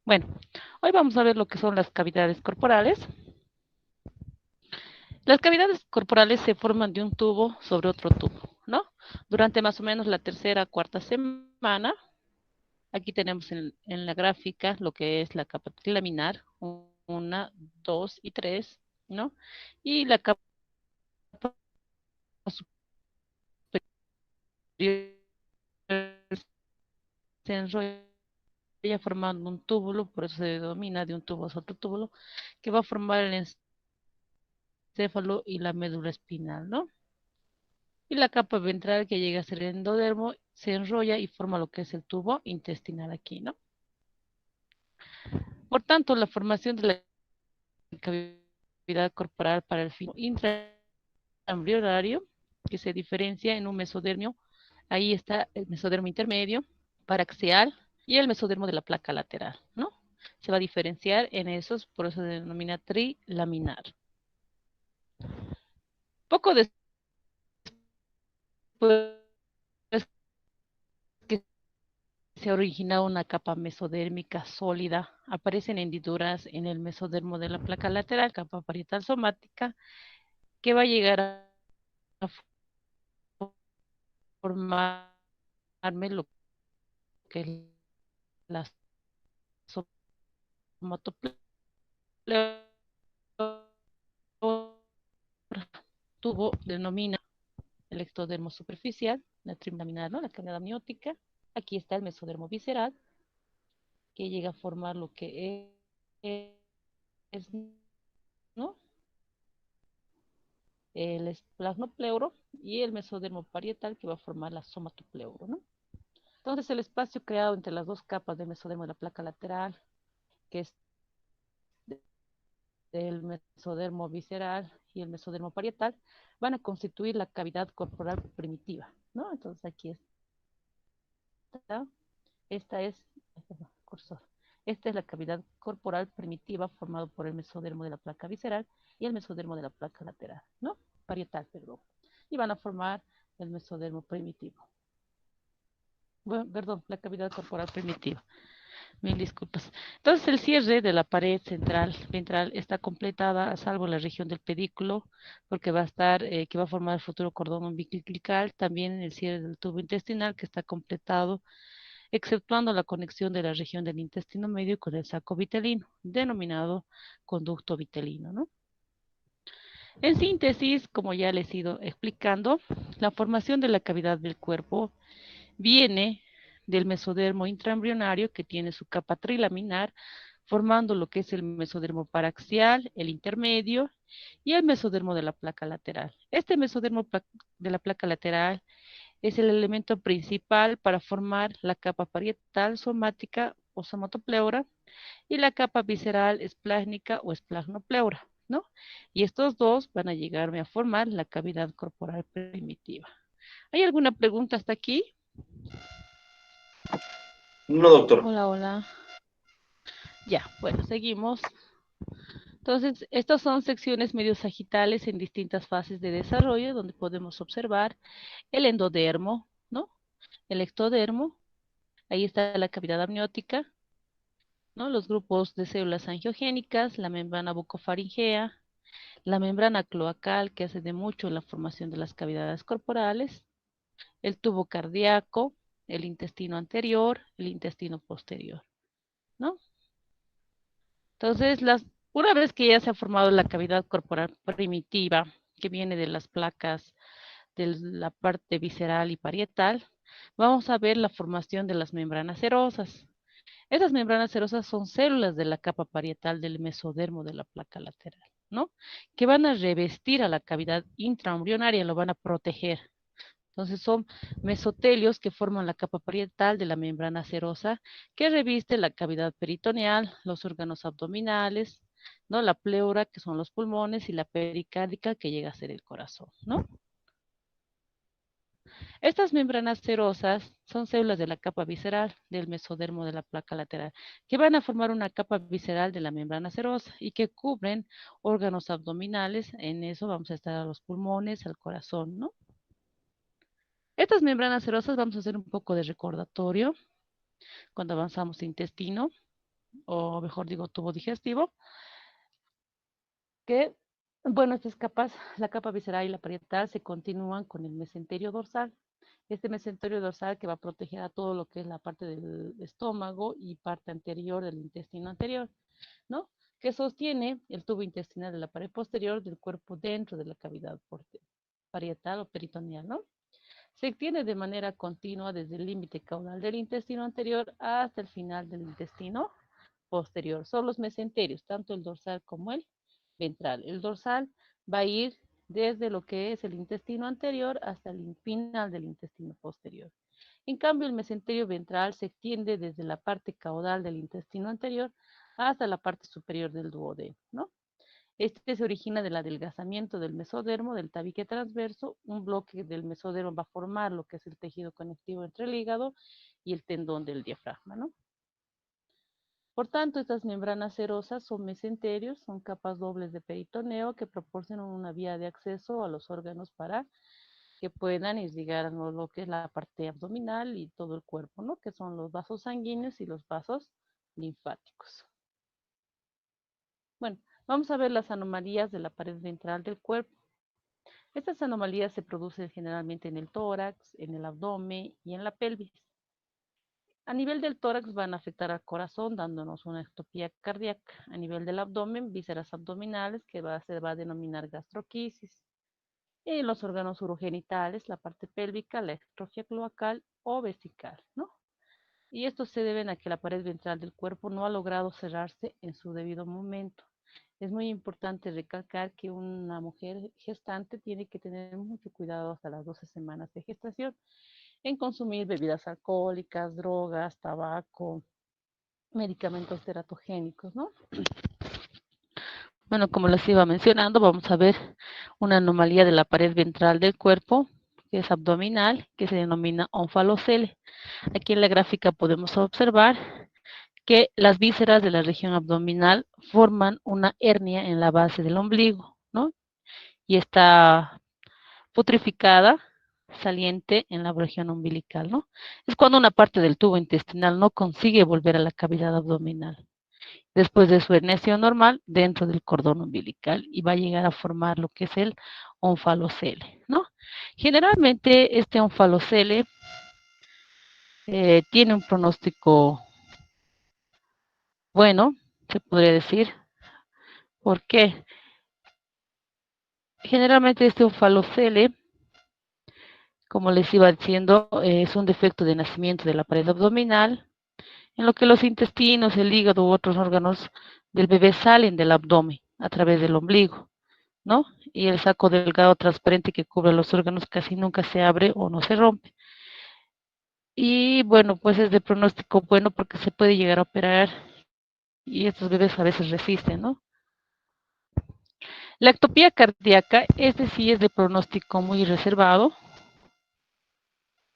Bueno, hoy vamos a ver lo que son las cavidades corporales. Las cavidades corporales se forman de un tubo sobre otro tubo, ¿no? Durante más o menos la tercera, cuarta semana, aquí tenemos en la gráfica lo que es la capa laminar, una, dos y tres, ¿no? Y la capa superior se enrolla formando un túbulo, por eso se denomina de un tubo a otro túbulo, que va a formar el encéfalo y la médula espinal, ¿no? Y la capa ventral que llega a ser el endodermo se enrolla y forma lo que es el tubo intestinal aquí, ¿no? Por tanto, la formación de la cavidad corporal para el fin intraembrionario, que se diferencia en un mesodermio, ahí está el mesodermo intermedio, paraxial y el mesodermo de la placa lateral, ¿no? Se va a diferenciar en esos, por eso se denomina trilaminar. Poco después que se ha originado una capa mesodérmica sólida. Aparecen hendiduras en el mesodermo de la placa lateral, capa parietal somática, que va a llegar a formarme lo que es la somatopleural tubo denomina el ectodermo superficial, la trimlaminar, ¿no? La cavidad amniótica. Aquí está el mesodermo visceral, que llega a formar lo que es, ¿no? El esplanopleuro y el mesodermo parietal que va a formar la somatopleuro, ¿no? Entonces el espacio creado entre las dos capas del mesodermo de la placa lateral, que es el mesodermo visceral y el mesodermo parietal, van a constituir la cavidad corporal primitiva, ¿no? Entonces aquí está, esta es, cursor, esta es la cavidad corporal primitiva formada por el mesodermo de la placa visceral y el mesodermo de la placa lateral, ¿no? Parietal, perdón. Y van a formar el mesodermo primitivo. Bueno, perdón, la cavidad corporal primitiva. Mil disculpas. Entonces, el cierre de la pared central ventral está completada, a salvo la región del pedículo, porque va a estar, que va a formar el futuro cordón umbilical, también el cierre del tubo intestinal, que está completado, exceptuando la conexión de la región del intestino medio con el saco vitelino, denominado conducto vitelino, ¿no? En síntesis, como ya les he ido explicando, la formación de la cavidad del cuerpo viene del mesodermo intraembrionario que tiene su capa trilaminar, formando lo que es el mesodermo paraxial, el intermedio y el mesodermo de la placa lateral. Este mesodermo de la placa lateral es el elemento principal para formar la capa parietal somática o somatopleura y la capa visceral esplácnica o esplagmopleura, ¿no? Y estos dos van a llegarme a formar la cavidad corporal primitiva. ¿Hay alguna pregunta hasta aquí? No, doctor. Hola, hola. Ya, bueno, seguimos. Entonces, estas son secciones medio sagitales en distintas fases de desarrollo, donde podemos observar el endodermo, ¿no? El ectodermo, ahí está la cavidad amniótica, ¿no? Los grupos de células angiogénicas, la membrana bucofaringea, la membrana cloacal, que hace de mucho en la formación de las cavidades corporales, el tubo cardíaco, el intestino anterior, el intestino posterior, ¿no? Entonces, una vez que ya se ha formado la cavidad corporal primitiva, que viene de las placas de la parte visceral y parietal, vamos a ver la formación de las membranas serosas. Esas membranas serosas son células de la capa parietal del mesodermo de la placa lateral, ¿no? Que van a revestir a la cavidad intraembrionaria, lo van a proteger. Entonces son mesotelios que forman la capa parietal de la membrana serosa que reviste la cavidad peritoneal, los órganos abdominales, ¿no? La pleura, que son los pulmones, y la pericárdica, que llega a ser el corazón, ¿no? Estas membranas serosas son células de la capa visceral del mesodermo de la placa lateral, que van a formar una capa visceral de la membrana serosa y que cubren órganos abdominales. En eso vamos a estar a los pulmones, al corazón, ¿no? Estas membranas serosas vamos a hacer un poco de recordatorio cuando avanzamos intestino. o mejor digo, tubo digestivo, que, bueno, estas capas, la capa visceral y la parietal, se continúan con el mesenterio dorsal. Este mesenterio dorsal que va a proteger a todo lo que es la parte del estómago y parte anterior del intestino anterior, ¿no? Que sostiene el tubo intestinal de la pared posterior del cuerpo dentro de la cavidad parietal o peritoneal, ¿no? Se extiende de manera continua desde el límite caudal del intestino anterior hasta el final del intestino posterior. Son los mesenterios, tanto el dorsal como el ventral. El dorsal va a ir desde lo que es el intestino anterior hasta el final del intestino posterior. En cambio, el mesenterio ventral se extiende desde la parte caudal del intestino anterior hasta la parte superior del duodeno, ¿no? Este se origina del adelgazamiento del mesodermo, del tabique transverso. Un bloque del mesodermo va a formar lo que es el tejido conectivo entre el hígado y el tendón del diafragma, ¿no? Por tanto, estas membranas serosas son mesenterios, son capas dobles de peritoneo que proporcionan una vía de acceso a los órganos para que puedan irrigar lo que es la parte abdominal y todo el cuerpo, ¿no? Que son los vasos sanguíneos y los vasos linfáticos. Bueno, vamos a ver las anomalías de la pared ventral del cuerpo. Estas anomalías se producen generalmente en el tórax, en el abdomen y en la pelvis. A nivel del tórax van a afectar al corazón, dándonos una ectopía cardíaca. A nivel del abdomen, vísceras abdominales, que se va a denominar gastroquisis. Y los órganos urogenitales, la parte pélvica, la extrofia cloacal o vesical, ¿no? Y esto se debe a que la pared ventral del cuerpo no ha logrado cerrarse en su debido momento. Es muy importante recalcar que una mujer gestante tiene que tener mucho cuidado hasta las 12 semanas de gestación en consumir bebidas alcohólicas, drogas, tabaco, medicamentos teratogénicos, ¿no? Bueno, como les iba mencionando, vamos a ver una anomalía de la pared ventral del cuerpo, que es abdominal, que se denomina onfalocele. Aquí en la gráfica podemos observar que las vísceras de la región abdominal forman una hernia en la base del ombligo, ¿no? Y está putrificada, saliente en la región umbilical, ¿no? Es cuando una parte del tubo intestinal no consigue volver a la cavidad abdominal después de su herniación normal dentro del cordón umbilical y va a llegar a formar lo que es el onfalocele, ¿no? Generalmente este onfalocele tiene un pronóstico bueno, se podría decir. ¿Por qué? Generalmente este onfalocele, como les iba diciendo, es un defecto de nacimiento de la pared abdominal, en lo que los intestinos, el hígado u otros órganos del bebé salen del abdomen a través del ombligo, ¿no? Y el saco delgado transparente que cubre los órganos casi nunca se abre o no se rompe. Y bueno, pues es de pronóstico bueno porque se puede llegar a operar y estos bebés a veces resisten, ¿no? La ectopía cardíaca, este sí es de pronóstico muy reservado,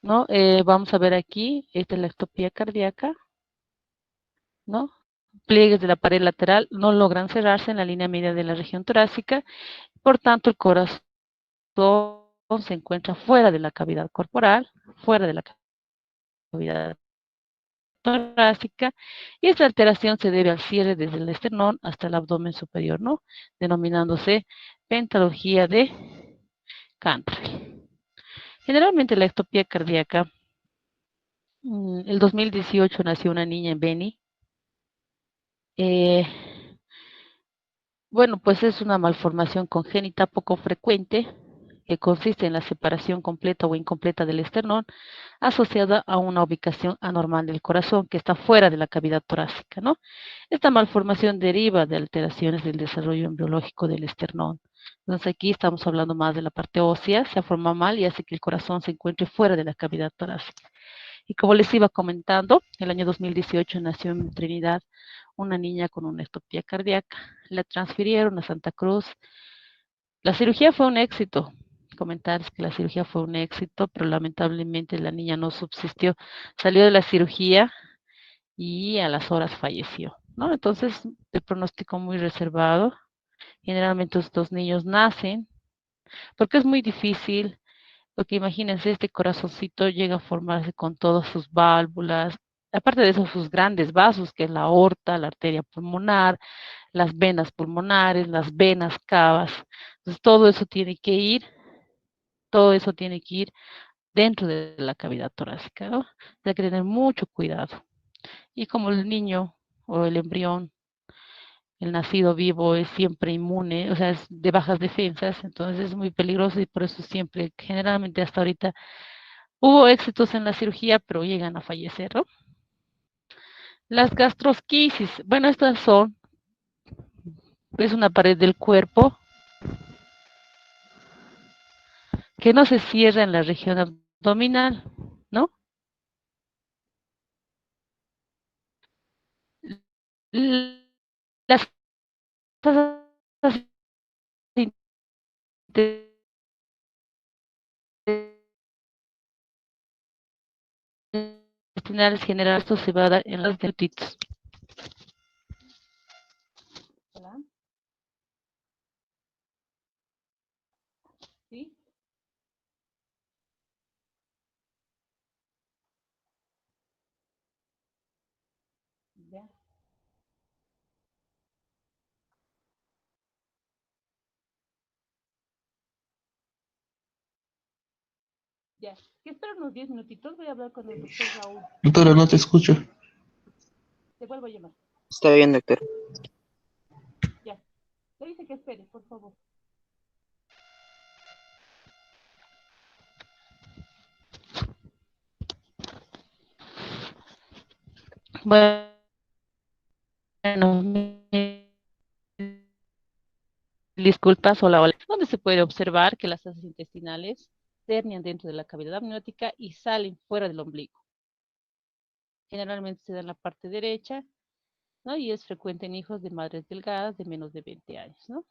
¿no? Vamos a ver aquí, esta es la ectopía cardíaca, ¿no? Pliegues de la pared lateral no logran cerrarse en la línea media de la región torácica, por tanto el corazón se encuentra fuera de la cavidad corporal, fuera de la cavidad torácica, y esta alteración se debe al cierre desde el esternón hasta el abdomen superior, ¿no? Denominándose pentalogía de Cantrell. Generalmente la ectopía cardíaca, el 2018 nació una niña en Beni. Bueno, pues es una malformación congénita poco frecuente que consiste en la separación completa o incompleta del esternón asociada a una ubicación anormal del corazón que está fuera de la cavidad torácica, ¿no? Esta malformación deriva de alteraciones del desarrollo embriológico del esternón. Entonces aquí estamos hablando más de la parte ósea, se forma mal y hace que el corazón se encuentre fuera de la cavidad torácica. Y como les iba comentando, el año 2018 nació en Trinidad una niña con una ectopía cardíaca. La transfirieron a Santa Cruz. La cirugía fue un éxito. Comentarles que la cirugía fue un éxito, pero lamentablemente la niña no subsistió. Salió de la cirugía y a las horas falleció, ¿no? Entonces, el pronóstico muy reservado. Generalmente estos niños nacen, porque es muy difícil, porque imagínense, este corazoncito llega a formarse con todas sus válvulas, aparte de eso, sus grandes vasos, que es la aorta, la arteria pulmonar, las venas pulmonares, las venas cavas. Entonces, todo eso tiene que ir dentro de la cavidad torácica, ¿no? Hay que tener mucho cuidado. Y como el niño o el embrión, el nacido vivo es siempre inmune, o sea, es de bajas defensas, entonces es muy peligroso y por eso siempre, generalmente hasta ahorita, hubo éxitos en la cirugía, pero llegan a fallecer, ¿no? Las gastrosquisis, bueno, estas son, es una pared del cuerpo que no se cierra en la región abdominal, ¿no? Las fosas intestinales generales, esto se va a dar en las dentitos. Hola. ¿Sí? Ya. Ya. Que espera unos 10 minutitos, voy a hablar con el doctor Raúl. Doctora, no te escucho. Te vuelvo a llamar. Está bien, doctor. Ya. Le dice que espere, por favor. Bueno, disculpas, hola, hola. Donde se puede observar que las heces intestinales terminan dentro de la cavidad amniótica y salen fuera del ombligo. Generalmente se da en la parte derecha, ¿no? Y es frecuente en hijos de madres delgadas de menos de 20 años, ¿no?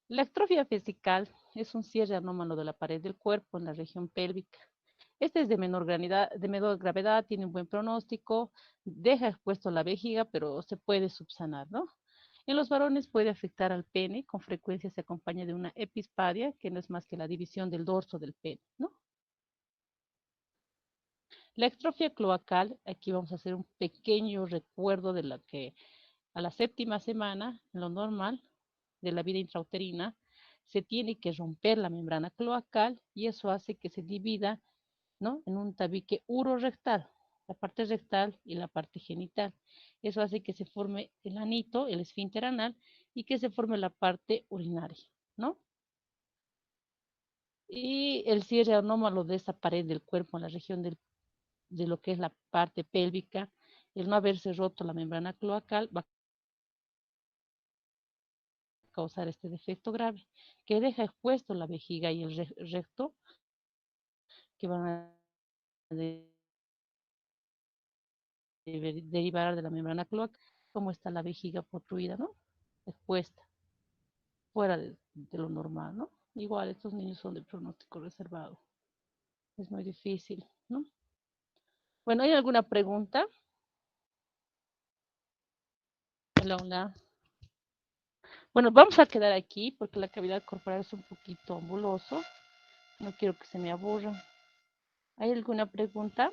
La atrofia vesical es un cierre anómalo de la pared del cuerpo en la región pélvica. Este es de menor gravedad, tiene un buen pronóstico, deja expuesto la vejiga, pero se puede subsanar, ¿no? En los varones puede afectar al pene, con frecuencia se acompaña de una epispadia, que no es más que la división del dorso del pene, ¿no? La extrofia cloacal, aquí vamos a hacer un pequeño recuerdo de la que a la séptima semana, en lo normal de la vida intrauterina, se tiene que romper la membrana cloacal y eso hace que se divida, ¿no? En un tabique urorectal, la parte rectal y la parte genital. Eso hace que se forme el anito, el esfínter anal, y que se forme la parte urinaria, ¿no? Y el cierre anómalo de esa pared del cuerpo en la región de lo que es la parte pélvica, el no haberse roto la membrana cloacal va a causar este defecto grave, que deja expuesto la vejiga y el recto, que van a derivar de la membrana cloacal, como está la vejiga protruida, ¿no? Expuesta, fuera de lo normal, ¿no? Igual estos niños son de pronóstico reservado. Es muy difícil, ¿no? Bueno, ¿hay alguna pregunta? Hola, hola. Bueno, vamos a quedar aquí porque la cavidad corporal es un poquito ambuloso. No quiero que se me aburran. ¿Hay alguna pregunta?